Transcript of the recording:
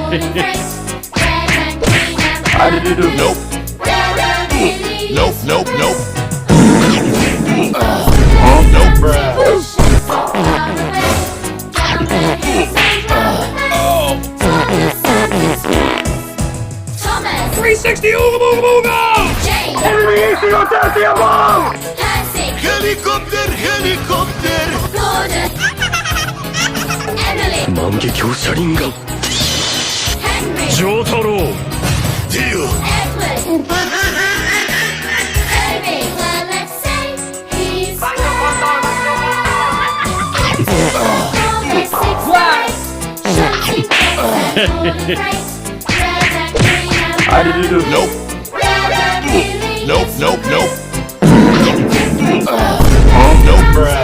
Nope. Nope, nope, nope. Nope, bruh. 360 ooga booga booga! Enemy AC on Tennessee bomb! Helicopter, helicopter. 万華鏡車輪ガン丈太郎 Deal. Nope. Nope, nope, nope. Nope, bruh.